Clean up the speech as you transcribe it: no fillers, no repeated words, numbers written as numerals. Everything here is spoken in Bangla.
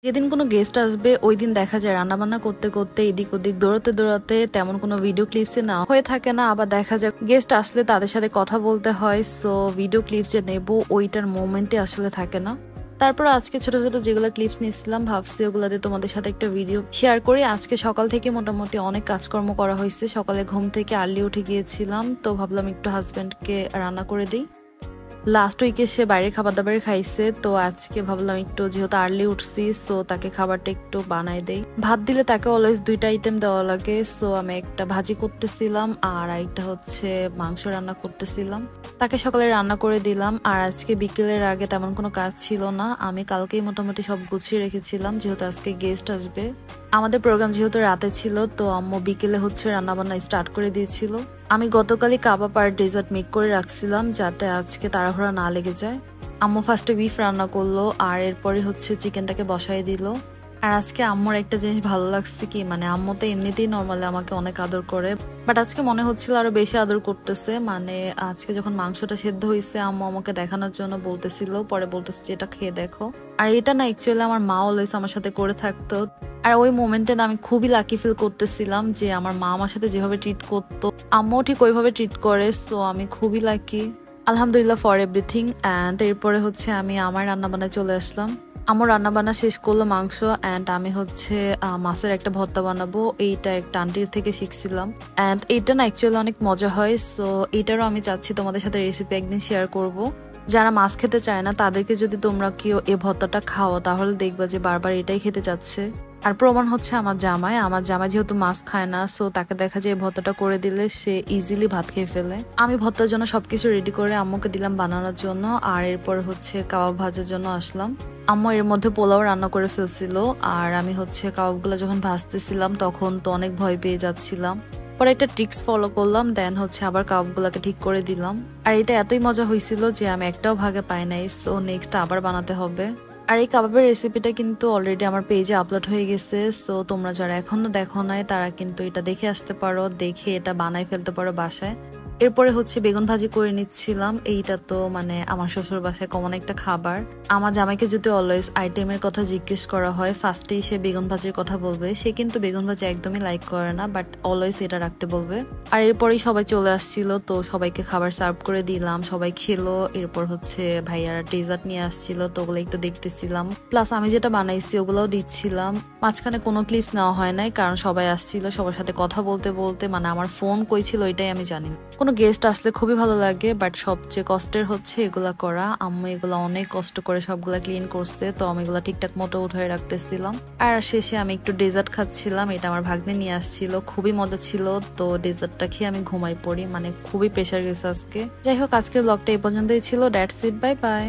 যেদিন কোনো গেস্ট আসবে ওই দিন দেখা যায় রান্নাবান্না করতে করতে এদিক ওদিক দৌড়াতে দৌড়াতে তেমন কোনো ভিডিও ক্লিপসে না হয়ে থাকে না। আবার দেখা যায় গেস্ট আসলে তাদের সাথে কথা বলতে হয়, সো ভিডিও ক্লিপস যে নেবো ওইটার মোমেন্টে আসলে থাকে না। তারপর আজকে ছোট ছোট যেগুলো ক্লিপস নিয়েছিলাম ভাবছি ওগুলো দিয়ে তোমাদের সাথে একটা ভিডিও শেয়ার করি। আজকে সকাল থেকে মোটামুটি অনেক কাজকর্ম করা হয়েছে। সকালে ঘুম থেকে আর্লি উঠে গিয়েছিলাম, তো ভাবলাম একটু হাজব্যান্ডকে রান্না করে দিই। লাস্ট উইকে সে বাইরে খাবার দাবার খাইছে, তো আজকে ভাবলাম একটু যেহেতু আর্লি উঠছি সো তাকে খাবারটা একটু বানাই দেই। ভাত দিলে তাকে অলওয়েজ দুইটা আইটেম দেওয়া লাগে, সো আমি একটা ভাজি করতেছিলাম আর একটা হচ্ছে মাংস রান্না করতেছিলাম। তাকে সকালে রান্না করে দিলাম। আর আজকে বিকেলের আগে তেমন কোনো কাজ ছিল না, আমি কালকেই মোটামুটি সব গুছিয়ে রেখেছিলাম যেহেতু আজকে গেস্ট আসবে। আমাদের প্রোগ্রাম যেহেতু রাতে ছিল, তো আম্মু বিকেলে হচ্ছে রান্নাবান্না স্টার্ট করে দিয়েছিল। আমি গতকালই কাবাব আর ডেজার্ট মেক করে রাখছিলাম যাতে আজকে তাড়াহুড়া না লেগে যায়। আম্মু ফার্স্টে বিফ রান্না করলো আর এরপরে হচ্ছে চিকেনটাকে বসাই দিল। আর আজকে আম্মুর একটা জিনিস ভালো লাগছে কি, মানে আম্মু তো এমনিতেই নর্মালি আমাকে অনেক আদর করে, বাট আজকে মনে হচ্ছিল আরো বেশি আদর করতেছে। মানে আজকে যখন মাংসটা সেদ্ধ হয়েছে আম্মু আমাকে দেখানোর জন্য বলতেছিল, পরে বলতেছে যে এটা খেয়ে দেখো। আর এটা না অ্যাকচুয়ালি আমার মা অলওয়েজ আমার সাথে করে থাকতো। আর ওই মোমেন্টে আমি খুবই লাকি ফিল করতেছিলাম যে আমার মা আমার সাথে যেভাবে ট্রিট করতো আম্মু ঠিক ওইভাবে ট্রিট করে, সো আমি খুবই লাকি। আলহামদুলিল্লাহ ফর এভরিথিং। অ্যান্ড এরপরে হচ্ছে আমি আমার রান্নাবান্নায় চলে আসলাম। আমার রান্নাবান্না শেষ করলো মাংস, অ্যান্ড আমি হচ্ছে মাছের একটা ভর্তা বানাবো। এইটা একটা আন্টির থেকে শিখছিলাম, অ্যান্ড এইটা না অ্যাকচুয়ালি অনেক মজা হয়, সো এইটারও আমি চাচ্ছি তোমাদের সাথে রেসিপি একদিন শেয়ার করব। যারা মাছ খেতে চায় না তাদেরকে যদি তোমরা কেউ এই ভর্তাটা খাও তাহলে দেখবা যে বারবার এটাই খেতে চাচ্ছে। আর প্রমাণ হচ্ছে আমার জামাই যেহেতু মাছ খায় না, সো তাকে দেখা যায় ভর্তাটা করে দিলে সে ইজিলি ভাত খেয়ে ফেলে। আমি ভর্তার জন্য সবকিছু রেডি করে আম্মুকে দিলাম বানানোর জন্য, আর এরপর হচ্ছে কাবাব ভাজার জন্য আসলাম। আম্মু এর মধ্যে পোলাও রান্না করে ফেলছিল, আর আমি হচ্ছে কাবাবগুলো যখন ভাজতেছিলাম তখন তো অনেক ভয় পেয়ে যাচ্ছিলাম। পরে একটা ট্রিক্স ফলো করলাম, দেন হচ্ছে আবার কাবাবগুলোকে ঠিক করে দিলাম। আর এটা এতই মজা হয়েছিল যে আমি একটাও ভাগে পাই নাই, সো নেক্সট আবার বানাতে হবে। আর এই কাবাবের রেসিপিটা কিন্তু অলরেডি আমার পেজে আপলোড হয়ে গেছে, সো তোমরা যারা এখনো দেখো নাই তারা কিন্তু এটা দেখে আসতে পারো, দেখে এটা বানাই ফেলতে পারো বাসায়। এরপরে হচ্ছে বেগুন ভাজি করে নিচ্ছিলাম। এইটা তো মানে আমার শ্বশুর বাসায় কমন একটা খাবার। আমার জামাইকে যদি অলওয়েজ আইটেমের কথা জিজ্ঞেস করা হয় ফার্স্টেই সে বেগুন ভাজির কথা বলবে। সে কিন্তু বেগুন ভাজি একদমই লাইক করে না, বাট অলওয়েজ এটা রাখতে বলবে। আর এরপরেই সবাই চলে আসছিল, তো সবাইকে খাবার সার্ভ করে দিলাম, সবাই খেলো। এরপর হচ্ছে ভাইয়ারা ডেজার্ট নিয়ে আসছিল, তো ওগুলো একটু দেখতেছিলাম, প্লাস আমি যেটা বানাইছি ওগুলোও দিচ্ছিলাম। মাঝখানে কোনো ক্লিপস নেওয়া হয় নাই কারণ সবাই আসছিল, সবার সাথে কথা বলতে বলতে মানে আমার ফোন কই ছিল ওইটাই আমি জানি না। কোনো গেস্ট আসলে খুবই ভালো লাগে, বাট সবচেয়ে কষ্টের হচ্ছে এগুলা করা। আম্মু এগুলা অনেক কষ্ট করে সবগুলা ক্লিন করছে, তো আমি এগুলা ঠিকঠাক মতো উঠে রাখতেছিলাম। আর শেষে আমি একটু ডেজার্ট খাচ্ছিলাম, এটা আমার ভাগ্নে নিয়ে আসছিল, খুবই মজা ছিল। তো ডেজার্টটা খেয়ে আমি ঘুমাই পড়ি, মানে খুবই প্রেশার গেছে আজকে। যাই হোক আজকের ব্লগটা এই পর্যন্তই ছিল। That's it, bye bye.